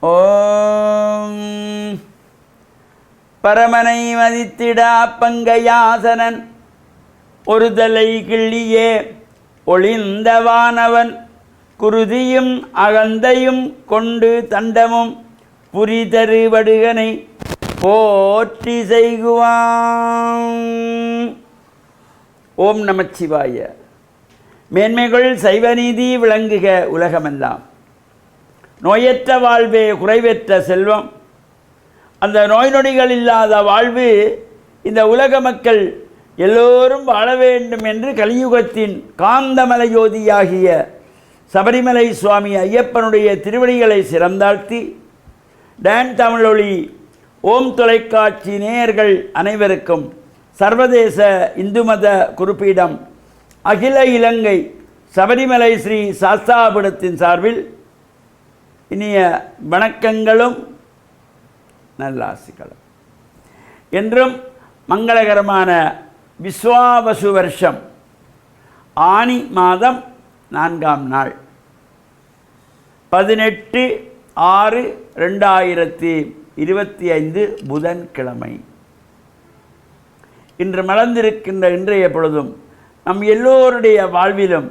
ஓம் பரமனை மதித்திடா பங்கையாசனன் ஒரு தலை கிள்ளியே ஒளிந்தவானவன் குருதியும் அகந்தையும் கொண்டு தண்டமும் புரிதரு வடுகனை போற்றி செய்குவான். ஓம் நமச்சிவாய. மேன்மைகள் சைவநீதி விளங்குக உலகமெல்லாம். நோயற்ற வாழ்வே குறைவற்ற செல்வம். அந்த நோய் நொடிகள் இல்லாத வாழ்வு இந்த உலக மக்கள் எல்லோரும் வாழ வேண்டும் என்று கலியுகத்தின் காந்தமலை ஜோதியாகிய சபரிமலை சுவாமி ஐயப்பனுடைய திருவடிகளை சிறந்தாழ்த்தி டான் தமிழொலி ஓம் தொலைக்காட்சி நேயர்கள் அனைவருக்கும் சர்வதேச இந்து மத குறிப்பீடம் அகில இலங்கை சபரிமலை ஸ்ரீ சாஸ்தாபுரத்தின் சார்பில் இனிய வணக்கங்களும் நல்லாசிகளும். என்றும் மங்களகரமான விஸ்வாவசு வருஷம் ஆனி மாதம் 4ஆம் நாள் 18/6/2025 புதன்கிழமை. இன்று மலர்ந்திருக்கின்ற இன்றைய பொழுதும் நம் எல்லோருடைய வாழ்விலும்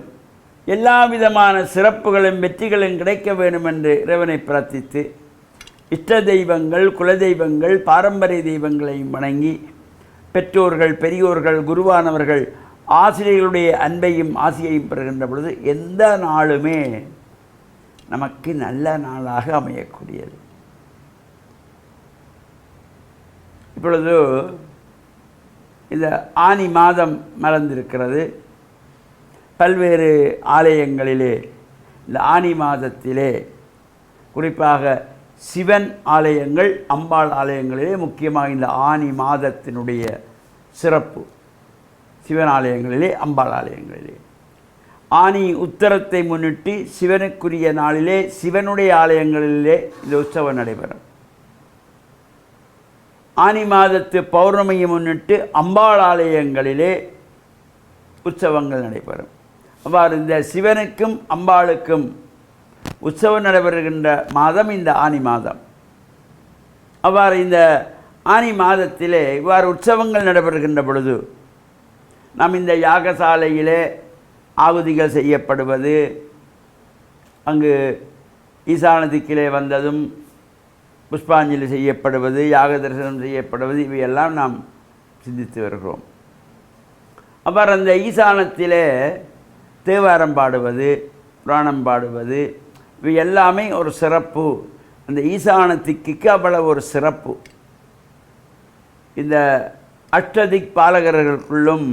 எல்லா விதமான சிறப்புகளும் வெற்றிகளும் கிடைக்க வேண்டும் என்று இறைவனை பிரார்த்தித்து இஷ்ட தெய்வங்கள் குலதெய்வங்கள் பாரம்பரிய தெய்வங்களையும் வணங்கி பெற்றோர்கள் பெரியோர்கள் குருவானவர்கள் ஆசிரியர்களுடைய அன்பையும் ஆசியையும் பெறுகின்ற பொழுது எந்த நாளுமே நமக்கு நல்ல நாளாக அமையக்கூடியது. இப்பொழுது இந்த ஆனி மாதம் மலர்ந்திருக்கிறது. பல்வேறு ஆலயங்களிலே இந்த ஆனி மாதத்திலே குறிப்பாக சிவன் ஆலயங்கள் அம்பாள் ஆலயங்களிலே முக்கியமாக இந்த ஆனி மாதத்தினுடைய சிறப்பு. சிவன் ஆலயங்களிலே அம்பாள் ஆலயங்களிலே ஆனி உத்தரத்தை முன்னிட்டு சிவனுக்குரிய நாளிலே சிவனுடைய ஆலயங்களிலே இந்த உற்சவம் நடைபெறும். ஆனி மாதத்து பௌர்ணமியை முன்னிட்டு அம்பாள் ஆலயங்களிலே உற்சவங்கள் நடைபெறும். அவ்வாறு இந்த சிவனுக்கும் அம்பாளுக்கும் உற்சவம் நடைபெறுகின்ற மாதம் இந்த ஆனி மாதம். அவ்வாறு இந்த ஆனி மாதத்திலே இவ்வாறு உற்சவங்கள் நடைபெறுகின்ற பொழுது நாம் இந்த யாகசாலையிலே ஆகுதிகள் செய்யப்படுவது, அங்கு ஈசான திக்கிலே வந்ததும் புஷ்பாஞ்சலி செய்யப்படுவது, யாக தரிசனம் செய்யப்படுவது, இவையெல்லாம் நாம் சிந்தித்து வருகிறோம். அவ்வாறு அந்த ஈசானத்திலே தேவாரம் பாடுவது, புராணம் பாடுவது, இவை எல்லாமே ஒரு சிறப்பு. அந்த ஈசானத்திக்கு அவ்வளவு ஒரு சிறப்பு. இந்த அஷ்டதிக் பாலகர்களுக்குள்ளும்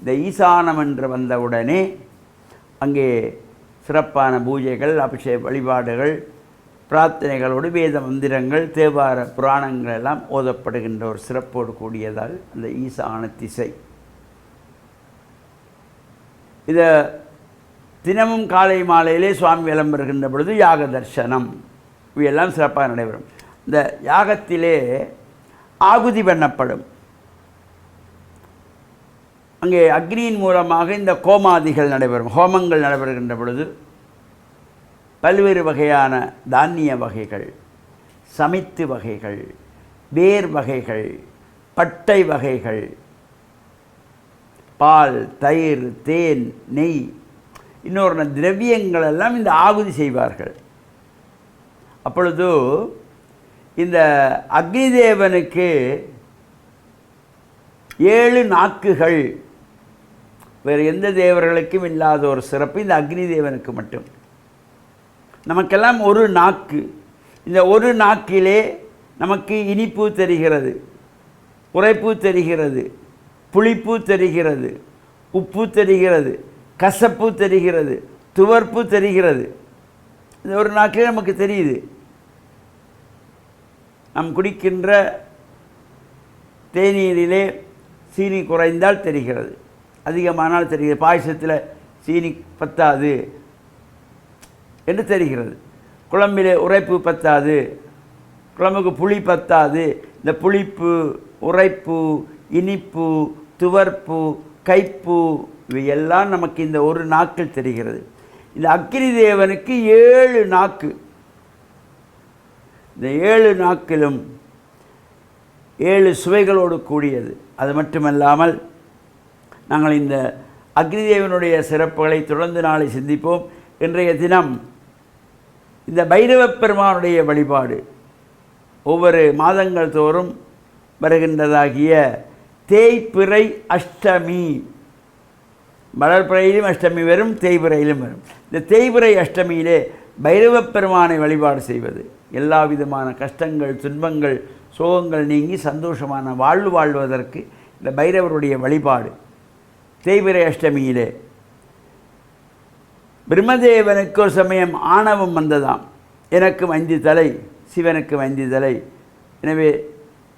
இந்த ஈசானம் என்று வந்தவுடனே அங்கே சிறப்பான பூஜைகள், அபிஷேக வழிபாடுகள், பிரார்த்தனைகளோடு வேத மந்திரங்கள், தேவார புராணங்கள் எல்லாம் ஓதப்படுகின்ற ஒரு சிறப்போடு கூடியதால் அந்த ஈசான திசை. இதை தினமும் காலை மாலையிலே சுவாமி விளம்பருகின்ற பொழுது யாக தரிசனம் இவையெல்லாம் சிறப்பாக நடைபெறும். இந்த யாகத்திலே ஆகுதி பண்ணப்படும். அங்கே அக்னியின் மூலமாக இந்த கோமாதிகள் நடைபெறும், ஹோமங்கள் நடைபெறுகின்ற பொழுது பல்வேறு வகையான தானிய வகைகள், சமைத்து வகைகள், வேர் வகைகள், பட்டை வகைகள், பால், தயிர், தேன், நெய், இன்னொரு திரவியங்கள் எல்லாம் இந்த ஆகுதி செய்வார்கள். அப்பொழுது இந்த அக்னி தேவனுக்கு 7 நாக்குகள், வேறு எந்த தேவர்களுக்கும் இல்லாத ஒரு சிறப்பு இந்த அக்னி தேவனுக்கு மட்டும். நமக்கெல்லாம் ஒரு நாக்கு. இந்த ஒரு நாக்கிலே நமக்கு இனிப்பு தெரிகிறது, உரைப்பு தெரிகிறது, புளிப்பு தெரிகிறது, உப்பு தெரிகிறது, கசப்பு தெரிகிறது, துவர்ப்பு தெரிகிறது. இந்த ஒரு நாக்கிலே நமக்கு தெரியுது. நாம் குடிக்கின்ற தேநீரிலே சீனி குறைந்தால் தெரிகிறது, அதிகமானால் தெரிகிறது. பாயசத்தில் சீனி பத்தாது என்று தெரிகிறது. குழம்பிலே உரைப்பு பத்தாது, குழம்புக்கு புளி பத்தாது. இந்த புளிப்பு, உரைப்பு, இனிப்பு, துவர்ப்பு, கைப்பு இவையெல்லாம் நமக்கு இந்த ஒரு நாக்கில் தெரிகிறது. இந்த அக்னி தேவனுக்கு 7 நாக்கு. இந்த 7 நாட்களும் 7 சுவைகளோடு கூடியது. அது மட்டுமல்லாமல் நாங்கள் இந்த அக்னிதேவனுடைய சிறப்புகளை தொடர்ந்து நாளை சிந்திப்போம். இன்றைய தினம் இந்த பைரவப் பெருமானுடைய வழிபாடு ஒவ்வொரு மாதங்கள் தோறும் வருகின்றதாகிய தேய்பிறை அஷ்டமி, வளர்பிறையிலும் அஷ்டமி வரும், தேய்பிறையிலும் வரும். இந்த தேய்பிறை அஷ்டமியிலே பைரவப் பெருமானை வழிபாடு செய்வது எல்லா விதமான கஷ்டங்கள், துன்பங்கள், சோகங்கள் நீங்கி சந்தோஷமான வாழ்வு வாழ்வதற்கு இந்த பைரவருடைய வழிபாடு. தேய்பிறை அஷ்டமியிலே பிரம்மதேவனுக்கு ஒரு சமயம் ஆணவம் வந்ததாம். எனக்கும் 5 தலை, சிவனுக்கும் 5 தலை, எனவே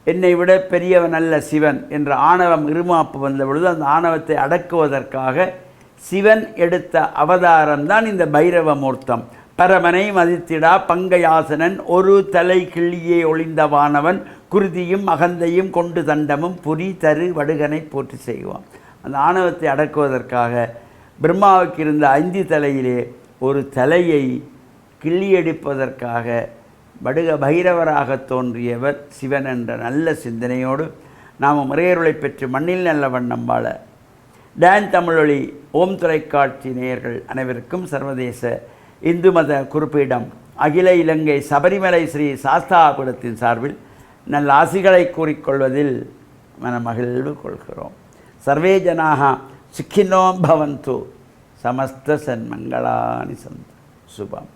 என்னை விட பெரியவன் அல்ல சிவன் என்ற ஆணவம் இருமாப்பு வந்த பொழுது அந்த ஆணவத்தை அடக்குவதற்காக சிவன் எடுத்த அவதாரம்தான் இந்த பைரவ மூர்த்தம். பரமனை மதித்திடா பங்கையாசனன் ஒரு தலை கிள்ளியே ஒளிந்தவானவன் குருதியும் அகந்தையும் கொண்டு தண்டமும் புரி தரு வடுகனை போற்றி செய்வான். அந்த ஆணவத்தை அடக்குவதற்காக பிரம்மாவுக்கு இருந்த 5 தலையிலே ஒரு தலையை கிள்ளியடிப்பதற்காக வடுக பைரவராக தோன்றியவர் சிவன் என்ற நல்ல சிந்தனையோடு நாம் முறையருளை பெற்று மண்ணில் நல்ல வண்ணம் வாழ டான் தமிழொலி ஓம் தொலைக்காட்சி நேயர்கள் அனைவருக்கும் சர்வதேச இந்து மத குறிப்பீடம் அகில இலங்கை சபரிமலை ஸ்ரீ சாஸ்தாபுரத்தின் சார்பில் நல்ல ஆசிகளை கூறிக்கொள்வதில் மனமகிழ்வு கொள்கிறோம். சர்வே ஜனாக சுக்கினோ பவந்து, சமஸ்த சன்மங்களானி சந்து. சுபம்.